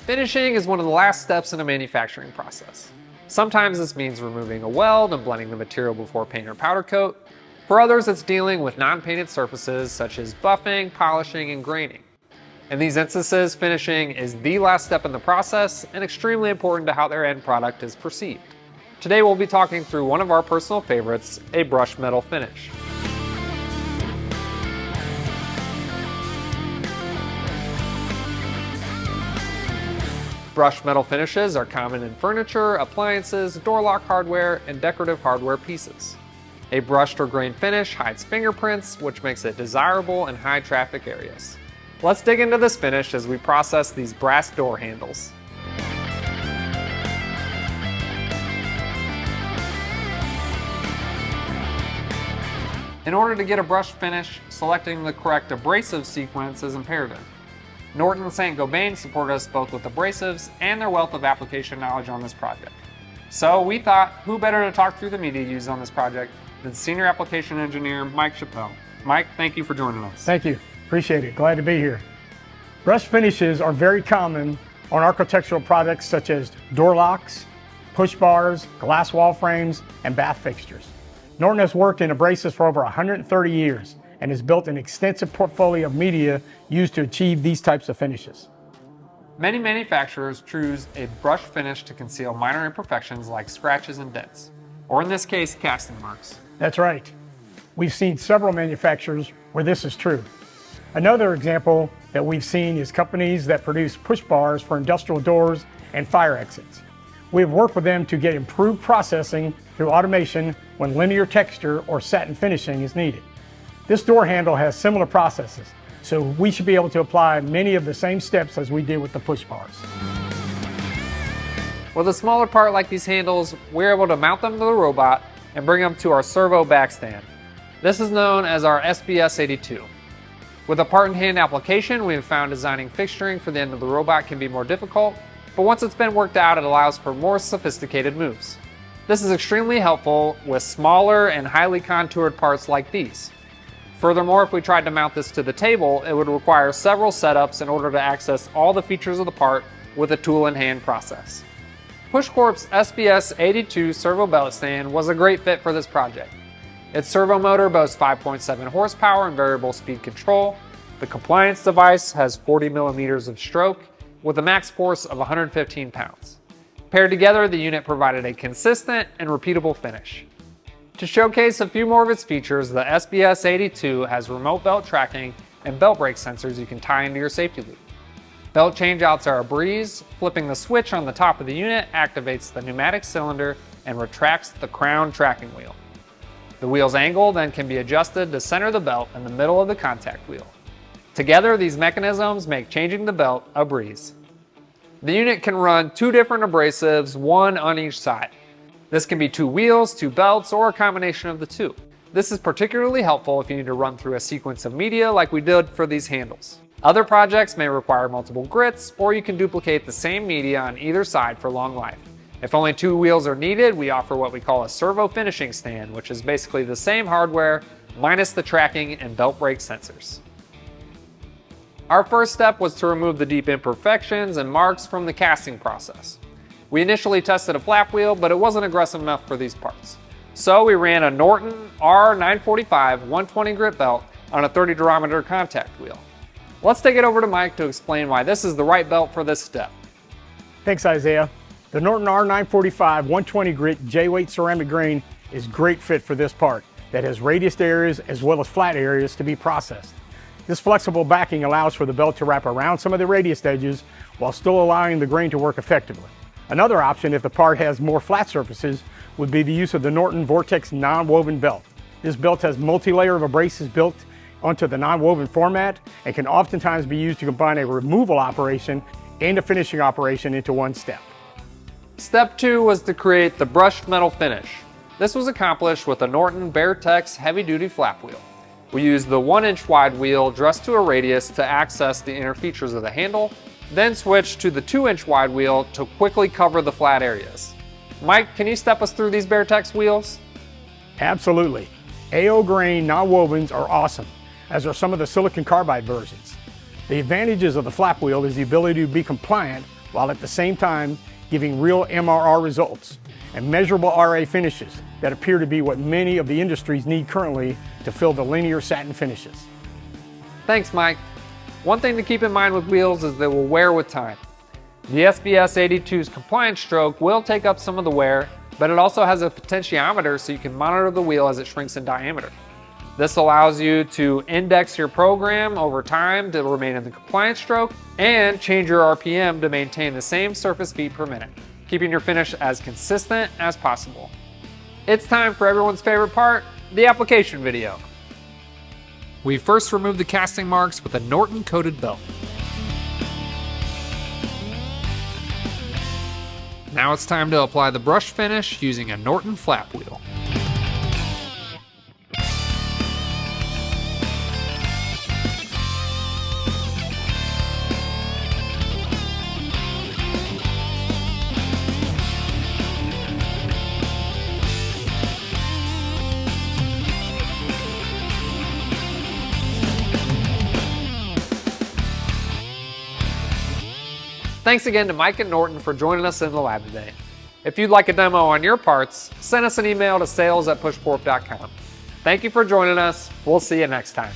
Finishing is one of the last steps in a manufacturing process. Sometimes this means removing a weld and blending the material before paint or powder coat. For others, it's dealing with non-painted surfaces such as buffing, polishing, and graining. In these instances, finishing is the last step in the process and extremely important to how their end product is perceived. Today we'll be talking through one of our personal favorites, a brushed metal finish. Brushed metal finishes are common in furniture, appliances, door lock hardware, and decorative hardware pieces. A brushed or grained finish hides fingerprints, which makes it desirable in high traffic areas. Let's dig into this finish as we process these brass door handles. In order to get a brushed finish, selecting the correct abrasive sequence is imperative. Norton Saint-Gobain supported us both with abrasives and their wealth of application knowledge on this project. So we thought, who better to talk through the media used on this project than Senior Application Engineer Mike Shappell. Mike, thank you for joining us. Thank you. Appreciate it. Glad to be here. Brushed finishes are very common on architectural products such as door locks, push bars, glass wall frames, and bath fixtures. Norton has worked in abrasives for over 130 years and has built an extensive portfolio of media used to achieve these types of finishes. Many manufacturers choose a brush finish to conceal minor imperfections like scratches and dents, or in this case, casting marks. That's right. We've seen several manufacturers where this is true. Another example that we've seen is companies that produce push bars for industrial doors and fire exits. We've worked with them to get improved processing through automation when linear texture or satin finishing is needed. This door handle has similar processes, so we should be able to apply many of the same steps as we did with the push bars. With a smaller part like these handles, we're able to mount them to the robot and bring them to our servo backstand. This is known as our SPS82. With a part-in-hand application, we have found designing fixturing for the end of the robot can be more difficult, but once it's been worked out, it allows for more sophisticated moves. This is extremely helpful with smaller and highly contoured parts like these. Furthermore, if we tried to mount this to the table, it would require several setups in order to access all the features of the part with a tool-in-hand process. PushCorp's SPS82 servo belt stand was a great fit for this project. Its servo motor boasts 5.7 horsepower and variable speed control. The compliance device has 40 millimeters of stroke with a max force of 115 pounds. Paired together, the unit provided a consistent and repeatable finish. To showcase a few more of its features, the SPS82 has remote belt tracking and belt brake sensors you can tie into your safety loop. Belt changeouts are a breeze. Flipping the switch on the top of the unit activates the pneumatic cylinder and retracts the crown tracking wheel. The wheel's angle then can be adjusted to center the belt in the middle of the contact wheel. Together, these mechanisms make changing the belt a breeze. The unit can run 2 different abrasives, one on each side. This can be 2 wheels, 2 belts, or a combination of the 2. This is particularly helpful if you need to run through a sequence of media like we did for these handles. Other projects may require multiple grits, or you can duplicate the same media on either side for long life. If only 2 wheels are needed, we offer what we call a servo finishing stand, which is basically the same hardware minus the tracking and belt brake sensors. Our first step was to remove the deep imperfections and marks from the casting process. We initially tested a flap wheel, but it wasn't aggressive enough for these parts. So we ran a Norton R945 120 grit belt on a 30 durometer contact wheel. Let's take it over to Mike to explain why this is the right belt for this step. Thanks, Isaiah. The Norton R945 120 grit J-weight ceramic grain is a great fit for this part that has radiused areas as well as flat areas to be processed. This flexible backing allows for the belt to wrap around some of the radiused edges while still allowing the grain to work effectively. Another option, if the part has more flat surfaces, would be the use of the Norton Vortex non-woven belt. This belt has multi-layer of abrasives built onto the non-woven format and can oftentimes be used to combine a removal operation and a finishing operation into one step. Step 2 was to create the brushed metal finish. This was accomplished with a Norton Vertex heavy-duty flap wheel. We used the 1-inch wide wheel dressed to a radius to access the inner features of the handle, then switched to the 2-inch wide wheel to quickly cover the flat areas. Mike, can you step us through these Vertex wheels? Absolutely. AO grain non-wovens are awesome, as are some of the silicon carbide versions. The advantages of the flap wheel is the ability to be compliant while at the same time giving real MRR results and measurable RA finishes that appear to be what many of the industries need currently to fill the linear satin finishes. Thanks, Mike. One thing to keep in mind with wheels is they will wear with time. The SPS82's compliance stroke will take up some of the wear, but it also has a potentiometer so you can monitor the wheel as it shrinks in diameter. This allows you to index your program over time to remain in the compliance stroke and change your RPM to maintain the same surface feet per minute, keeping your finish as consistent as possible. It's time for everyone's favorite part, the application video. We first remove the casting marks with a Norton coated belt. Now it's time to apply the brush finish using a Norton flap wheel. Thanks again to Mike and Norton for joining us in the lab today. If you'd like a demo on your parts, send us an email to sales@pushcorp.com. Thank you for joining us. We'll see you next time.